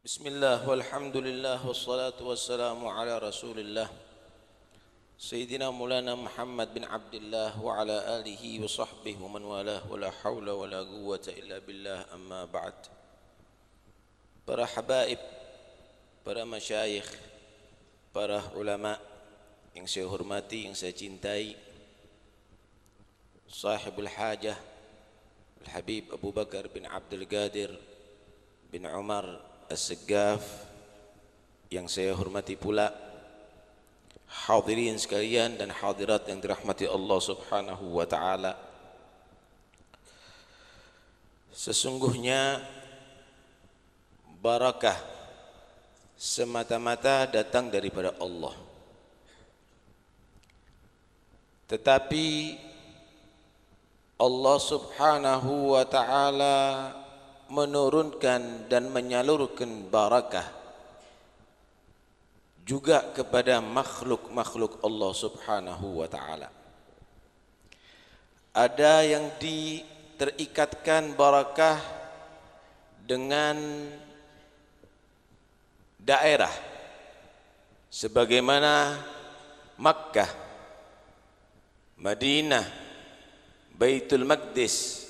Bismillah walhamdulillah wassalatu wassalamu ala rasulillah Sayyidina Maulana Muhammad bin Abdullah wa ala alihi wa sahbihi wa man walah wa la hawla wa la quwwata illa billah amma ba'd. Para habaib, para masyayikh, para ulama yang saya hormati, yang saya cintai, sahibul hajah Al-Habib Abu Bakar bin Abdul Qadir bin Umar As-Segaf yang saya hormati pula, hadirin sekalian dan hadirat yang dirahmati Allah Subhanahu wa taala. Sesungguhnya barakah semata-mata datang daripada Allah. Tetapi Allah Subhanahu wa taala menurunkan dan menyalurkan barakah juga kepada makhluk-makhluk Allah Subhanahu wa taala. Ada yang terikatkan barakah dengan daerah sebagaimana Makkah, Madinah, Baitul Maqdis.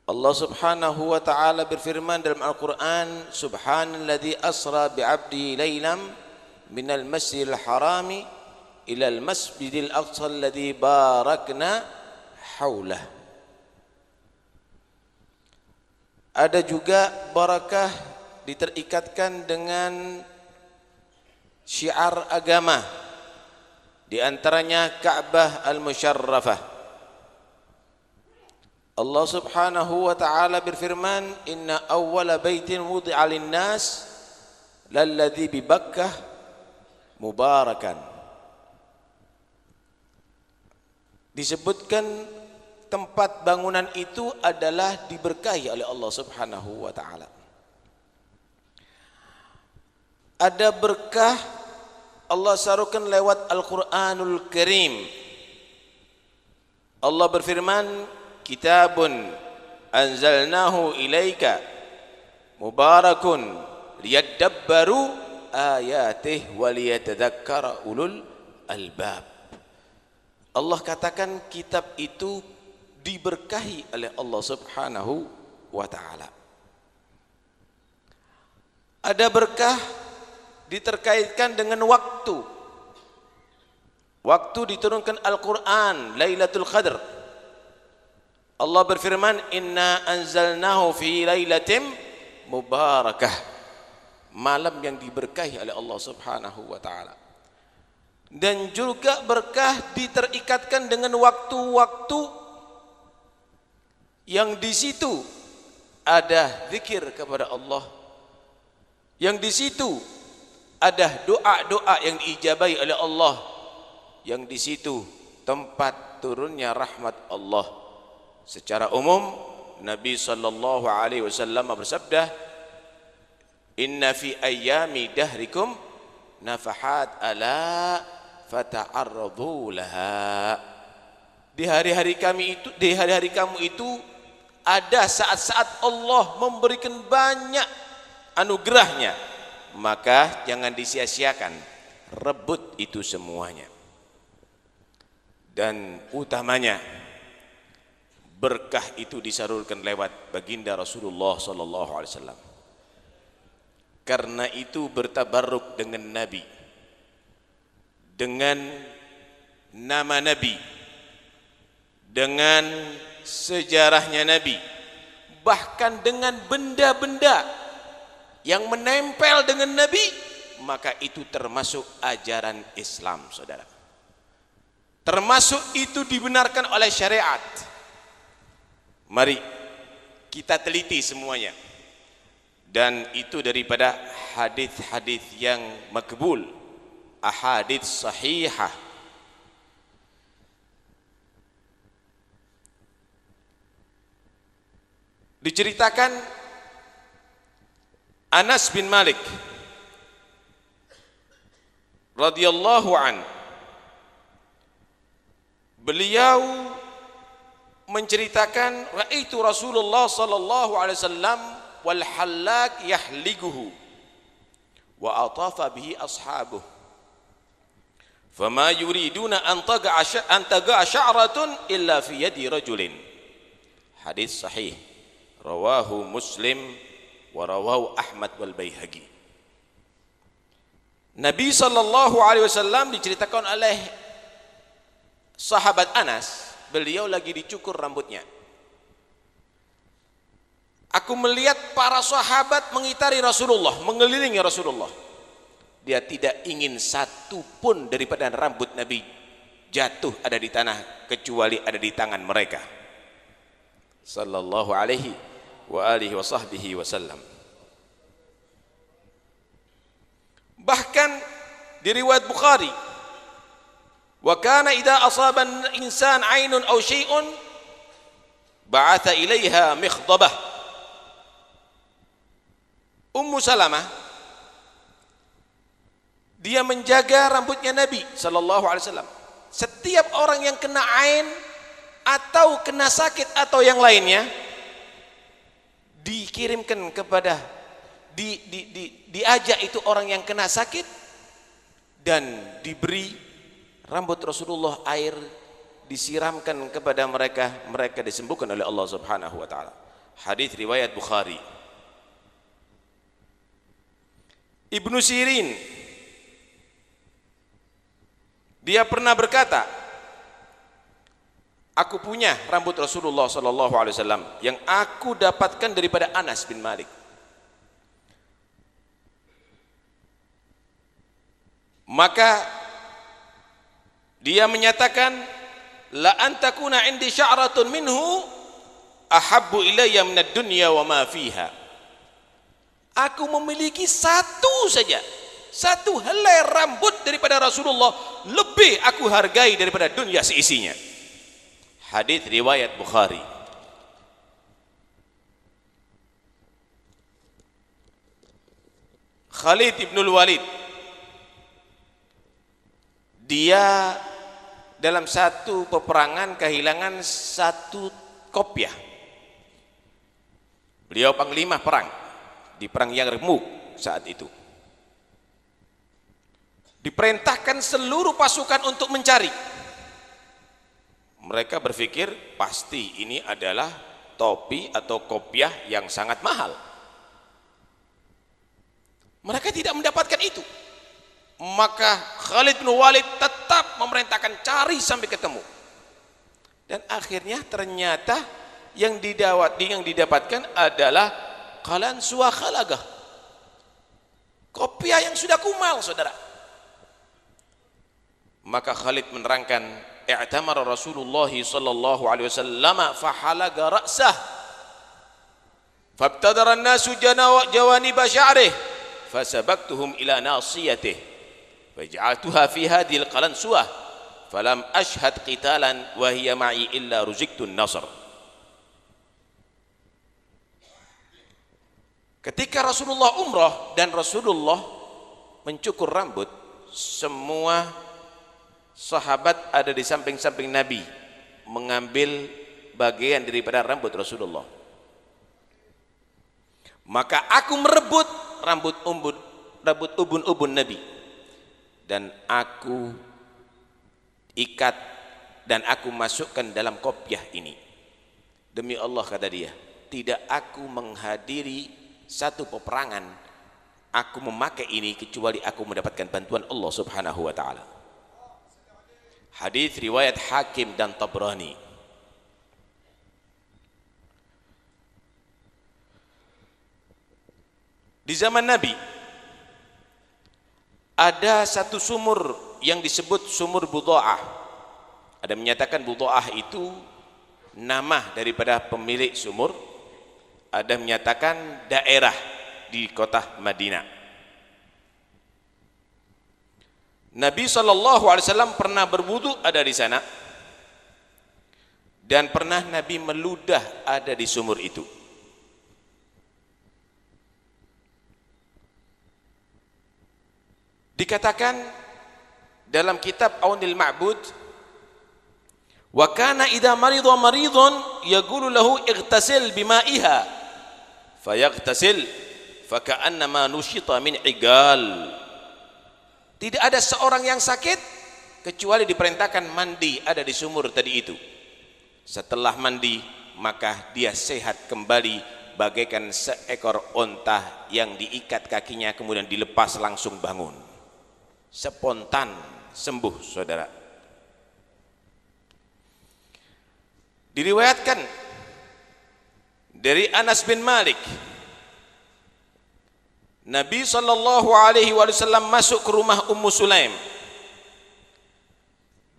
Allah Subhanahu wa taala berfirman dalam Al-Qur'an, Subhanalladzi asra bi'abdihi lailan minal masjidil harami ilal masjidil aqsa alladzi barakna haulah. Ada juga barakah diterikatkan dengan syiar agama, di antaranya Ka'bah al-Musyarrafah. Allah Subhanahu wa taala berfirman, inna awwala baitin wudi'a lin-nas lalladzi bi Bakkah mubarakan. Disebutkan tempat bangunan itu adalah diberkahi oleh Allah Subhanahu wa taala. Ada berkah Allah sarukan lewat Al-Qur'anul Karim. Allah berfirman, kitabun anzalnahu ilaika mubarakun liyadabbaru ayatih waliyatadzakkara ulul albab. Allah katakan kitab itu diberkahi oleh Allah Subhanahu wa taala. Ada berkah diterkaitkan dengan waktu. Waktu diturunkan Al-Quran Lailatul Qadr. Allah berfirman, inna anzalnahu fi lailatin mubarakah. Malam yang diberkahi oleh Allah Subhanahu wa taala. Dan juga berkah diterikatkan dengan waktu-waktu yang di situ ada zikir kepada Allah. Yang di situ ada doa-doa yang diijabahi oleh Allah. Yang di situ tempat turunnya rahmat Allah. Secara umum Nabi sallallahu alaihi wasallam bersabda, inna fi ayyami dahrikum nafahat ala fata'arradu laha. Di hari-hari kamu itu ada saat-saat Allah memberikan banyak anugerahnya, maka jangan disia-siakan, rebut itu semuanya. Dan utamanya berkah itu disalurkan lewat baginda Rasulullah sallallahu alaihi wasallam. Karena itu bertabarruk dengan Nabi, dengan nama Nabi, dengan sejarahnya Nabi, bahkan dengan benda-benda yang menempel dengan Nabi, maka itu termasuk ajaran Islam, saudara. Termasuk itu dibenarkan oleh syariat. Mari kita teliti semuanya. Dan itu daripada hadis-hadis yang makbul, ahadits sahihah. Diceritakan Anas bin Malik radhiyallahu an, beliau menceritakan, ra'aitu Rasulullah sallallahu alaihi wasallam wal hallaq yahliguhu wa atafa bihi ashabuh fama yuriduna an taga sya'ratun illa fi yadi rajulin. Hadis sahih rawahu Muslim wa rawahu Ahmad wal Baihaqi. Nabi sallallahu alaihi wasallam diceritakan oleh sahabat Anas, beliau lagi dicukur rambutnya. Aku melihat para sahabat mengitari Rasulullah, mengelilingi Rasulullah. Dia tidak ingin satu pun daripada rambut Nabi jatuh ada di tanah kecuali ada di tangan mereka. Sallallahu alaihi wa alihi wa sahbihi wasallam. Bahkan di riwayat Bukhari, wa kana idza asaba insan 'ainun aw syai'un ba'atha ilaiha mikhdabah. Ummu Salamah dia menjaga rambutnya Nabi sallallahu alaihi wasallam. Setiap orang yang kena ain atau kena sakit atau yang lainnya dikirimkan kepada diajak itu orang yang kena sakit dan diberi rambut Rasulullah, air disiramkan kepada mereka, mereka disembuhkan oleh Allah Subhanahu wa taala. Hadis riwayat Bukhari. Ibnu Sirin dia pernah berkata, aku punya rambut Rasulullah sallallahu alaihi wasallam yang aku dapatkan daripada Anas bin Malik. Maka dia menyatakan, la antakuna indi sya'ratun minhu ahabbu ilayya minad dunya wa ma fiha. Aku memiliki satu saja, satu helai rambut daripada Rasulullah lebih aku hargai daripada dunia seisinya. Hadis riwayat Bukhari. Khalid ibn Walid dia dalam satu peperangan kehilangan satu kopiah. Beliau panglima perang di perang Yarmuk saat itu. Diperintahkan seluruh pasukan untuk mencari. Mereka berpikir pasti ini adalah topi atau kopiah yang sangat mahal. Mereka tidak mendapatkan itu. Maka Khalid bin Walid tetap memerintahkan cari sampai ketemu. Dan akhirnya ternyata yang didapatkan adalah qalansuwa khalagah, kopiah yang sudah kumal, saudara. Maka Khalid menerangkan, i'tamara Rasulullah sallallahu alaihi wasallam fa halaga ra'sah fabtadara an-nasu jawanib sya'rih fasabaqtuhum ila nasiyatihi faj'altuha fi hadhihi al-qalansuwah falam ashhad qitalan wa hiya ma'i illa ruziqtun nasr. Ketika Rasulullah umrah dan Rasulullah mencukur rambut, semua sahabat ada di samping-samping Nabi mengambil bagian daripada rambut Rasulullah. Maka aku merebut rambut ubun-ubun Nabi dan aku ikat dan aku masukkan dalam kopiah ini. Demi Allah, kata dia, tidak aku menghadiri satu peperangan aku memakai ini kecuali aku mendapatkan bantuan Allah Subhanahu wa taala. Hadis riwayat Hakim dan Tabrani. Di zaman Nabi ada satu sumur yang disebut sumur Budha'ah. Ada menyatakan Budha'ah itu nama daripada pemilik sumur, ada menyatakan daerah di kota Madinah. Nabi SAW pernah berwudu ada di sana, dan pernah Nabi meludah ada di sumur itu. Dikatakan dalam kitab Aunil Ma'bud, wa kana idza marida maridun yaqulu lahu ightasil bima'iha fayaghtasil faka'annama nusyita min igal. Tidak ada seorang yang sakit kecuali diperintahkan mandi ada di sumur tadi itu. Setelah mandi maka dia sehat kembali bagaikan seekor onta yang diikat kakinya kemudian dilepas langsung bangun. Spontan sembuh, saudara. Diriwayatkan dari Anas bin Malik, Nabi SAW masuk ke rumah Ummu Sulaim.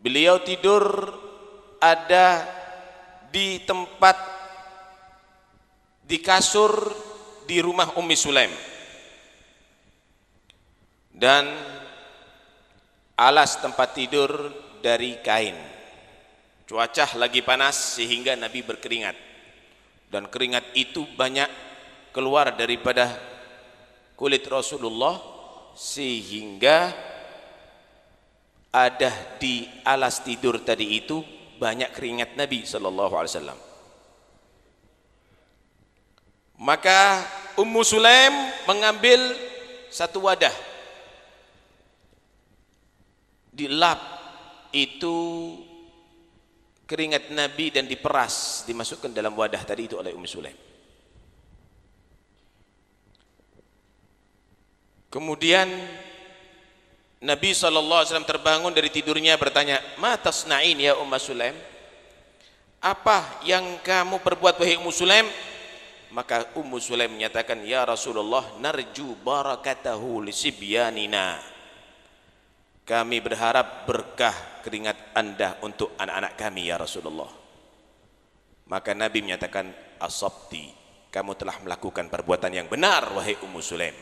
Beliau tidur ada di tempat, di kasur di rumah Ummi Sulaim, dan alas tempat tidur dari kain. Cuaca lagi panas sehingga Nabi berkeringat, dan keringat itu banyak keluar daripada kulit Rasulullah sehingga ada di alas tidur tadi itu banyak keringat Nabi sallallahu alaihi wasallam. Maka Ummu Sulaim mengambil satu wadah, dilap itu keringat Nabi dan diperas, dimasukkan dalam wadah tadi itu oleh Ummu Sulaim. Kemudian Nabi SAW terbangun dari tidurnya bertanya, "Ma tasna'in ya Ummu Sulaim?" Apa yang kamu perbuat wahai Ummu Sulaim? Maka Ummu Sulaim menyatakan, "Ya Rasulullah, narju barakatahu lisibyanina." Kami berharap berkah keringat Anda untuk anak-anak kami ya Rasulullah. Maka Nabi menyatakan, "Asabti, kamu telah melakukan perbuatan yang benar wahai Ummu Sulaim."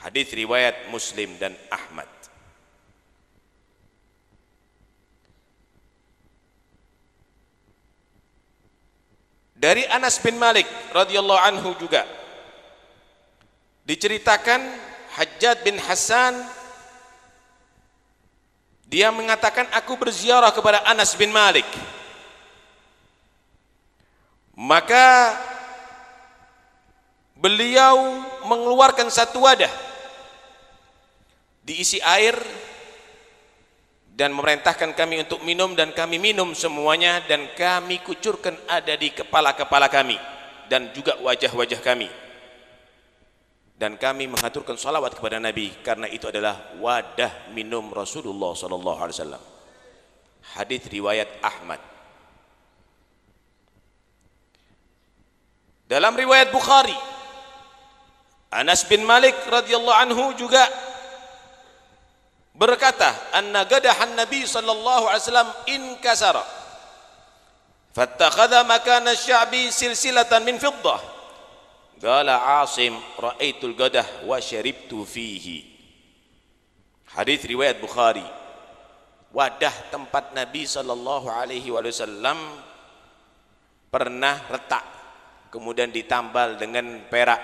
Hadis riwayat Muslim dan Ahmad. Dari Anas bin Malik radhiyallahu anhu juga diceritakan Hajjaj bin Hasan, dia mengatakan, aku berziarah kepada Anas bin Malik, maka beliau mengeluarkan satu wadah diisi air dan memerintahkan kami untuk minum, dan kami minum semuanya, dan kami kucurkan ada di kepala-kepala kami dan juga wajah-wajah kami, dan kami mengaturkan salawat kepada Nabi karena itu adalah wadah minum Rasulullah SAW. Hadis riwayat Ahmad. Dalam riwayat Bukhari, Anas bin Malik radhiyallahu anhu juga berkata, anna gadahan Nabi sallallahu alaihi wasallam inkasara fattakhadha makana sya'bi silsilatan min fiddah. Qala Asim, ra'aitul gadah wa syaribtu fihi. Hadis riwayat Bukhari. Wadah tempat Nabi sallallahu alaihi wasallam pernah retak, kemudian ditambal dengan perak.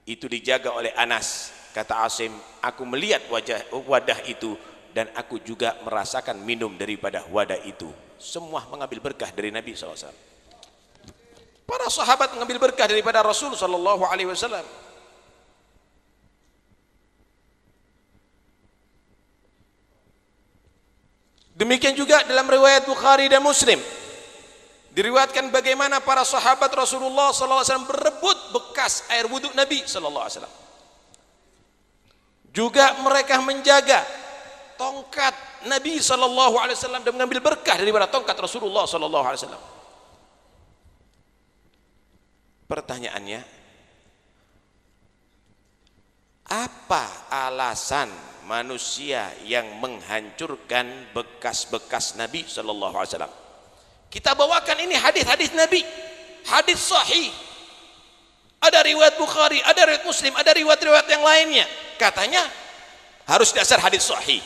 Itu dijaga oleh Anas. Kata Asim, aku melihat wadah itu dan aku juga merasakan minum daripada wadah itu. Semua mengambil berkah dari Nabi SAW. Para sahabat mengambil berkah daripada Rasul SAW. Demikian juga dalam riwayat Bukhari dan Muslim diriwayatkan bagaimana para sahabat Rasulullah SAW berebut bekas air wudhu Nabi SAW. Juga mereka menjaga tongkat Nabi SAW dan mengambil berkah daripada tongkat Rasulullah SAW. Pertanyaannya, apa alasan manusia yang menghancurkan bekas-bekas Nabi SAW? Kita bawakan ini hadis-hadis Nabi, hadis sahih. Ada riwayat Bukhari, ada riwayat Muslim, ada riwayat-riwayat yang lainnya. Katanya harus dasar hadis sahih.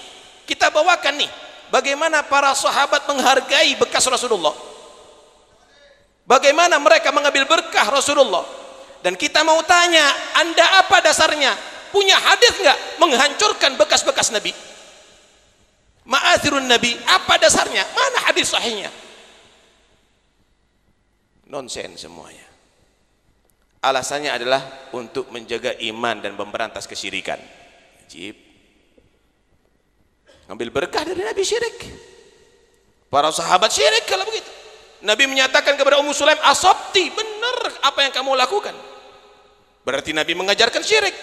Kita bawakan nih, bagaimana para sahabat menghargai bekas Rasulullah, bagaimana mereka mengambil berkah Rasulullah. Dan kita mau tanya, Anda apa dasarnya? Punya hadis nggak menghancurkan bekas-bekas Nabi? Ma'athirun Nabi, apa dasarnya? Mana hadis sahihnya? Nonsen semuanya. Alasannya adalah untuk menjaga iman dan memberantas kesyirikan. Wajib. Ngambil berkah dari Nabi syirik. Para sahabat syirik kalau begitu. Nabi menyatakan kepada Ummu Sulaim, asabti, benar apa yang kamu lakukan. Berarti Nabi mengajarkan syirik.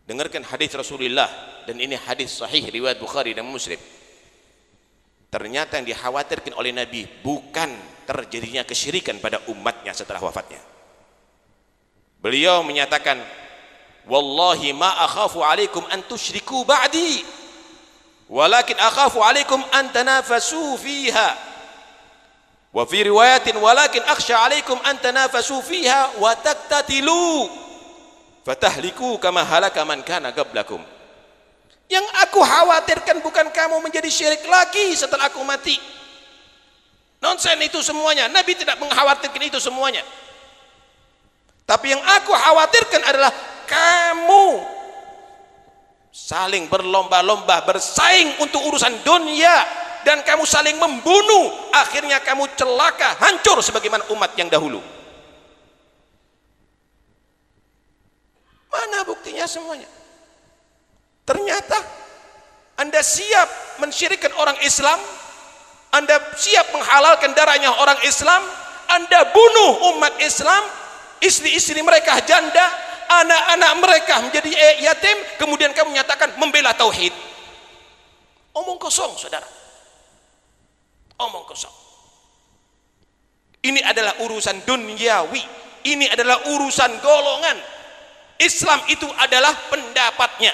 Dengarkan hadis Rasulullah, dan ini hadis sahih riwayat Bukhari dan Muslim. Ternyata yang dikhawatirkan oleh Nabi bukan terjadinya kesyirikan pada umatnya setelah wafatnya. Beliau menyatakan, wallahi ma akhafu alaikum an tusyriku ba'di, walakin akhafu alaikum an tanafasu fiha. Wa fi riwayatin walakin akhsha alaikum an tanafasu fiha wa taktatilu fatahliku kama halaka man kana qablakum. Yang aku khawatirkan bukan kamu menjadi syirik lagi setelah aku mati. Nonsen itu semuanya. Nabi tidak mengkhawatirkan itu semuanya. Tapi yang aku khawatirkan adalah kamu saling berlomba-lomba bersaing untuk urusan dunia, dan kamu saling membunuh, akhirnya kamu celaka, hancur sebagaimana umat yang dahulu. Mana buktinya semuanya? Ternyata Anda siap mensyirikkan orang Islam, Anda siap menghalalkan darahnya orang Islam, Anda bunuh umat Islam, istri-istri mereka janda, anak-anak mereka menjadi yatim, kemudian kamu menyatakan membela tauhid. Omong kosong, saudara. Omong kosong. Ini adalah urusan duniawi, ini adalah urusan golongan. Islam itu adalah pendapatnya,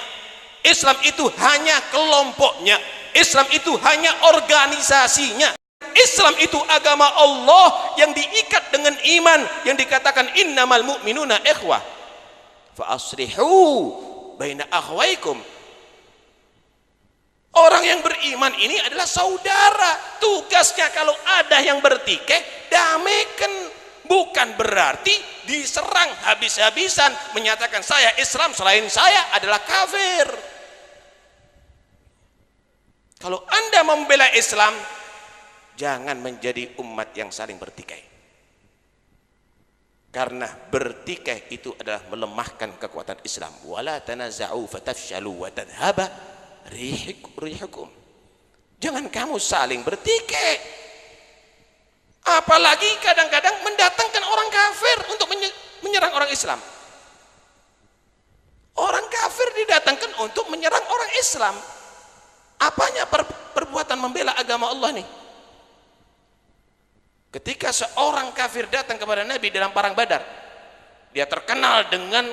Islam itu hanya kelompoknya, Islam itu hanya organisasinya. Islam itu agama Allah yang diikat dengan iman, yang dikatakan innamal mu'minuna ikhwah fa aslihu baina akhwaikum. Orang yang beriman ini adalah saudara. Tugasnya kalau ada yang bertikai, damaikan. Bukan berarti diserang habis-habisan, menyatakan saya Islam, selain saya adalah kafir. Kalau Anda membela Islam, jangan menjadi umat yang saling bertikai. Karena bertikai itu adalah melemahkan kekuatan Islam. Wala tanaza'u fatafshalu wa tadhhaba rihukum. Jangan kamu saling bertikai. Apalagi kadang-kadang mendatangkan orang kafir untuk menyerang orang Islam. Orang kafir didatangkan untuk menyerang orang Islam. Apanya perbuatan membela agama Allah nih? Ketika seorang kafir datang kepada Nabi dalam perang Badar, dia terkenal dengan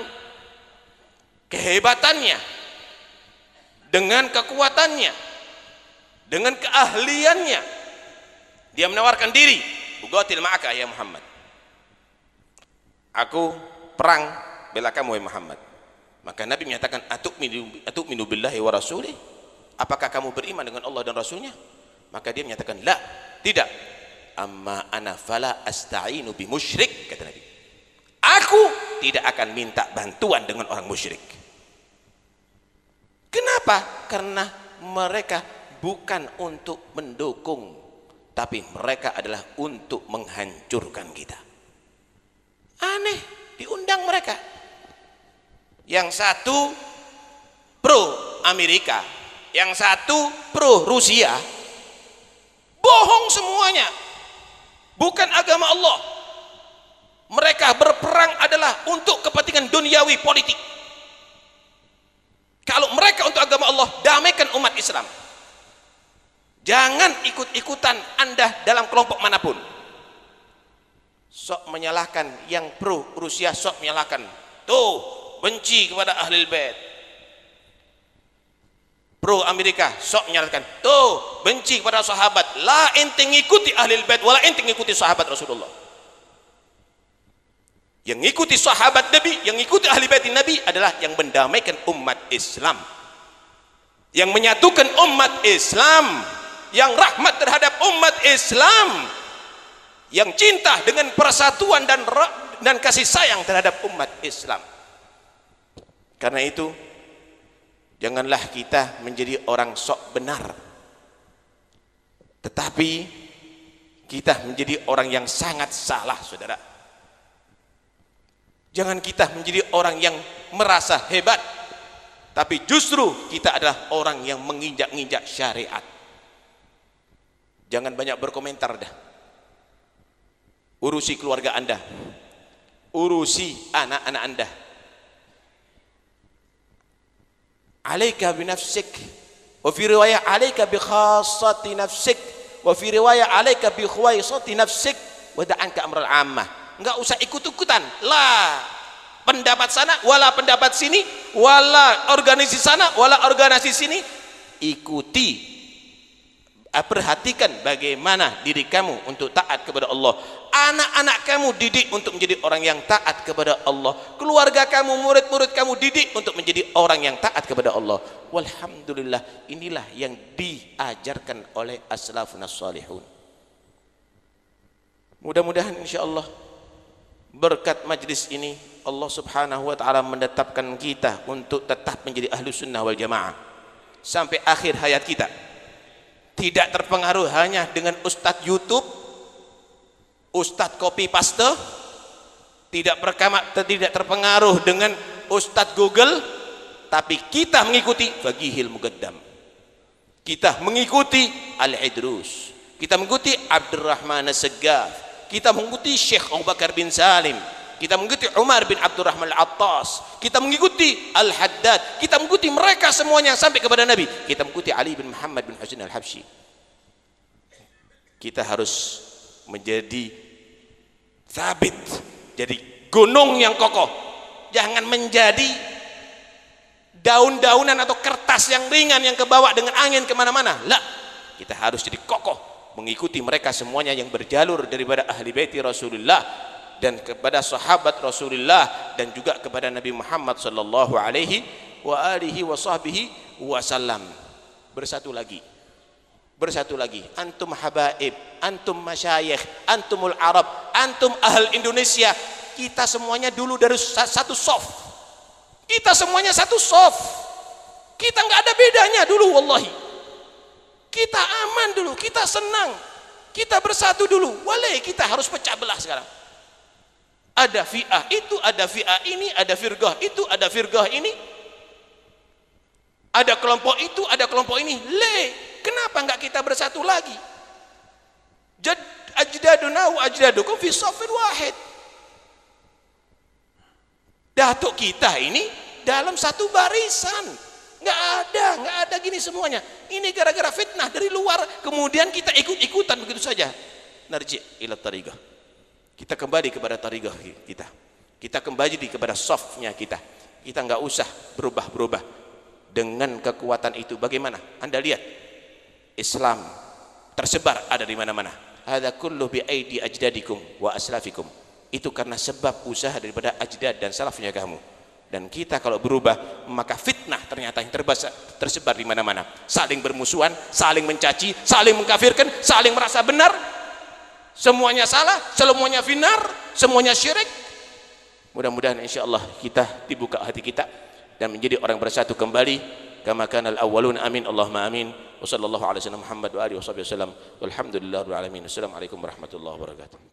kehebatannya, dengan kekuatannya, dengan keahliannya. Dia menawarkan diri, Uqatil ma'aka ya Muhammad. Aku perang bela kamu ya Muhammad. Maka Nabi menyatakan, atu'minu billahi wa rasulih? Apakah kamu beriman dengan Allah dan Rasulnya? Maka dia menyatakan, la, tidak. Amma ana fala asta'inu bi musyrik, kata Nabi. Aku tidak akan minta bantuan dengan orang musyrik. Kenapa? Karena mereka bukan untuk mendukung, tapi mereka adalah untuk menghancurkan kita. Aneh, diundang mereka. Yang satu pro Amerika, yang satu pro Rusia. Bohong semuanya. Bukan agama Allah. Mereka berperang adalah untuk kepentingan duniawi politik. Kalau mereka untuk agama Allah, damaikan umat Islam. Jangan ikut-ikutan Anda dalam kelompok manapun. Sok menyalahkan yang pro Rusia, sok menyalahkan. Tuh, benci kepada Ahlul Bait. Pro Amerika, sok menyalahkan. Tuh, benci kepada sahabat. La ente ngikuti Ahlul Bait, wala ente ngikuti sahabat Rasulullah. Yang ngikuti sahabat Nabi, yang ngikuti ahli bait Nabi adalah yang mendamaikan umat Islam, yang menyatukan umat Islam, yang rahmat terhadap umat Islam, yang cinta dengan persatuan dan kasih sayang terhadap umat Islam. Karena itu janganlah kita menjadi orang sok benar, tetapi kita menjadi orang yang sangat salah, saudara. Jangan kita menjadi orang yang merasa hebat, tapi justru kita adalah orang yang menginjak-injak syariat. Jangan banyak berkomentar dah. Urusi keluarga Anda, urusi anak-anak Anda. Alaika binafsik, wa fi riwayah alaika bi khassati nafsik, wa fi riwayah alaika bi khuwaisati nafsik, wa da'anka amral ammah. Enggak usah ikut-ikutan lah, pendapat sana wala pendapat sini, wala organisasi sana wala organisasi sini. Ikuti, perhatikan bagaimana diri kamu untuk taat kepada Allah. Anak-anak kamu didik untuk menjadi orang yang taat kepada Allah. Keluarga kamu, murid-murid kamu didik untuk menjadi orang yang taat kepada Allah. Walhamdulillah, inilah yang diajarkan oleh as-salafun as-salihun. Mudah-mudahan insyaallah berkat majlis ini Allah subhanahu wa ta'ala menetapkan kita untuk tetap menjadi ahlu sunnah wal jamaah sampai akhir hayat kita. Tidak terpengaruh hanya dengan ustadz YouTube, ustadz copy paste, tidak terpengaruh dengan ustadz Google, tapi kita mengikuti Faqihil Muqaddam, kita mengikuti Al-Idrus, kita mengikuti Abdurrahman As-Saggaf, kita mengikuti Syekh Abu Bakar bin Salim, kita mengikuti Umar bin Abdurrahman Al-Attas, kita mengikuti Al-Haddad, kita mengikuti mereka semuanya sampai kepada Nabi, kita mengikuti Ali bin Muhammad bin Husain Al-Habsyi. Kita harus menjadi sabit, jadi gunung yang kokoh, jangan menjadi daun-daunan atau kertas yang ringan yang kebawa dengan angin kemana-mana. Lah, kita harus jadi kokoh mengikuti mereka semuanya yang berjalur daripada ahli baiti Rasulullah dan kepada sahabat Rasulullah dan juga kepada Nabi Muhammad sallallahu alaihi wa alihi wa sahbihi wasallam. Bersatu lagi, antum habaib, antum masyayikh, antumul Arab, antum ahl Indonesia. Kita semuanya dulu dari satu soft, kita semuanya satu soft, kita nggak ada bedanya dulu. Wallahi kita aman dulu, kita senang, kita bersatu dulu. Walai kita harus pecah belah sekarang. Ada fi'ah itu, ada fi'ah ini, ada firqah itu, ada firqah ini, ada kelompok itu, ada kelompok ini. Kenapa enggak kita bersatu lagi? Ajdaduna wa ajdadukum fi shaffin wahid. Datuk kita ini dalam satu barisan. Nggak ada gini semuanya. Ini gara-gara fitnah dari luar, kemudian kita ikut-ikutan begitu saja. Narji ila tariqah. Kita kembali kepada tariqah kita. Kita kembali kepada softnya kita. Kita nggak usah berubah-berubah. Dengan kekuatan itu bagaimana? Anda lihat Islam tersebar ada di mana-mana. Hadza kullu bi aidi ajdadikum wa aslafikum. Itu karena sebab usaha daripada ajdad dan salafnya kamu. Dan kita kalau berubah, maka fitnah ternyata yang tersebar di mana-mana. Saling bermusuhan, saling mencaci, saling mengkafirkan, saling merasa benar. Semuanya salah, semuanya finar, semuanya syirik. Mudah-mudahan insyaallah kita dibuka hati kita dan menjadi orang bersatu kembali. Kama kanal awwalun, amin Allahumma amin. Wa sallallahu alaihi wasallam Muhammad wa alihi wasallam. Walhamdulillahirabbil alamin. Assalamualaikum warahmatullahi wabarakatuh.